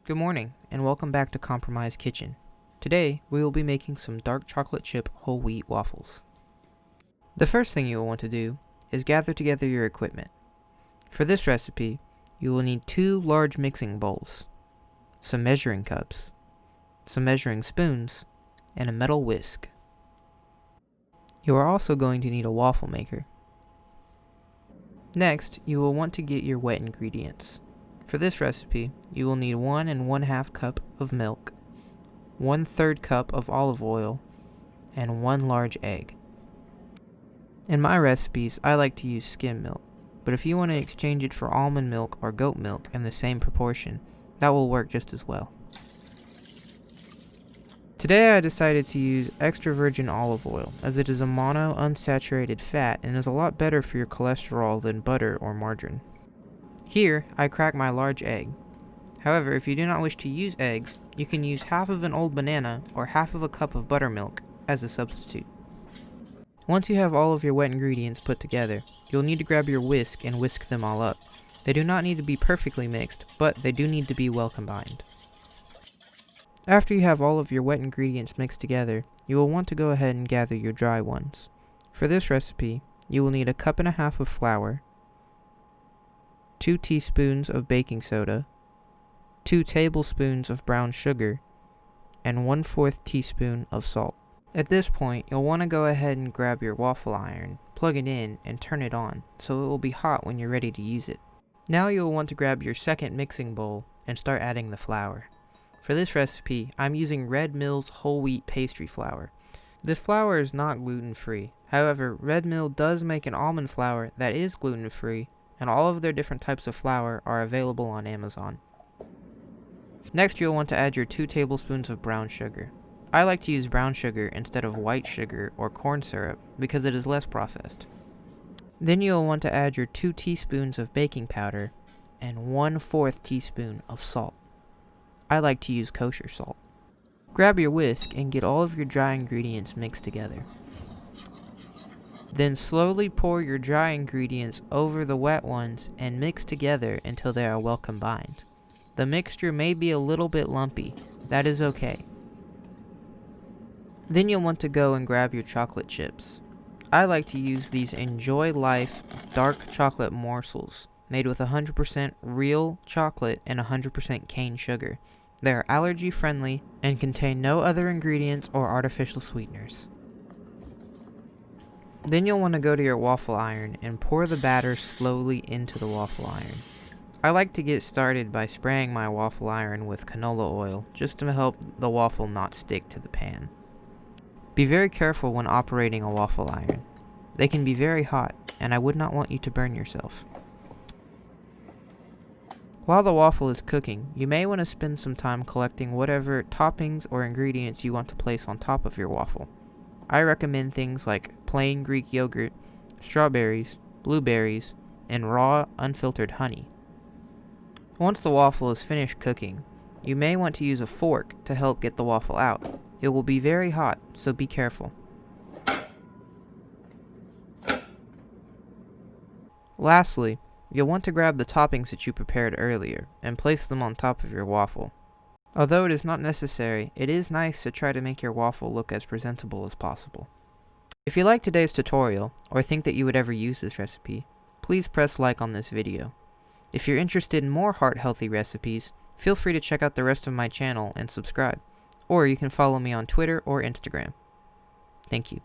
Good morning, and welcome back to Compromise Kitchen. Today, we will be making some dark chocolate chip whole wheat waffles. The first thing you will want to do is gather together your equipment. For this recipe, you will need 2 large mixing bowls, some measuring cups, some measuring spoons, and a metal whisk. You are also going to need a waffle maker. Next, you will want to get your wet ingredients. For this recipe, you will need 1 1/2 cup of milk, 1/3 cup of olive oil, and 1 large egg. In my recipes, I like to use skim milk, but if you want to exchange it for almond milk or goat milk in the same proportion, that will work just as well. Today I decided to use extra virgin olive oil, as it is a mono-unsaturated fat and is a lot better for your cholesterol than butter or margarine. Here, I crack my large egg. However, if you do not wish to use eggs, you can use half of an old banana or half of a cup of buttermilk as a substitute. Once you have all of your wet ingredients put together, you'll need to grab your whisk and whisk them all up. They do not need to be perfectly mixed, but they do need to be well combined. After you have all of your wet ingredients mixed together, you will want to go ahead and gather your dry ones. For this recipe, you will need 1.5 cups of flour, 2 teaspoons of baking soda, 2 tablespoons of brown sugar, and 1/4 teaspoon of salt. At this point, you'll want to go ahead and grab your waffle iron, plug it in, and turn it on, so it will be hot when you're ready to use it. Now you'll want to grab your second mixing bowl and start adding the flour. For this recipe, I'm using Red Mill's whole wheat pastry flour. This flour is not gluten-free. However, Red Mill does make an almond flour that is gluten-free, and all of their different types of flour are available on Amazon. Next, you'll want to add your 2 tablespoons of brown sugar. I like to use brown sugar instead of white sugar or corn syrup because it is less processed. Then you'll want to add your 2 teaspoons of baking powder and 1/4 teaspoon of salt. I like to use kosher salt. Grab your whisk and get all of your dry ingredients mixed together. Then slowly pour your dry ingredients over the wet ones and mix together until they are well combined. The mixture may be a little bit lumpy. That is okay. Then you'll want to go and grab your chocolate chips. I like to use these Enjoy Life dark chocolate morsels made with 100% real chocolate and 100% cane sugar. They are allergy friendly and contain no other ingredients or artificial sweeteners. Then you'll want to go to your waffle iron and pour the batter slowly into the waffle iron. I like to get started by spraying my waffle iron with canola oil just to help the waffle not stick to the pan. Be very careful when operating a waffle iron. They can be very hot, and I would not want you to burn yourself. While the waffle is cooking, you may want to spend some time collecting whatever toppings or ingredients you want to place on top of your waffle. I recommend things like plain Greek yogurt, strawberries, blueberries, and raw, unfiltered honey. Once the waffle is finished cooking, you may want to use a fork to help get the waffle out. It will be very hot, so be careful. Lastly, you'll want to grab the toppings that you prepared earlier and place them on top of your waffle. Although it is not necessary, it is nice to try to make your waffle look as presentable as possible. If you like today's tutorial, or think that you would ever use this recipe, please press like on this video. If you're interested in more heart-healthy recipes, feel free to check out the rest of my channel and subscribe, or you can follow me on Twitter or Instagram. Thank you.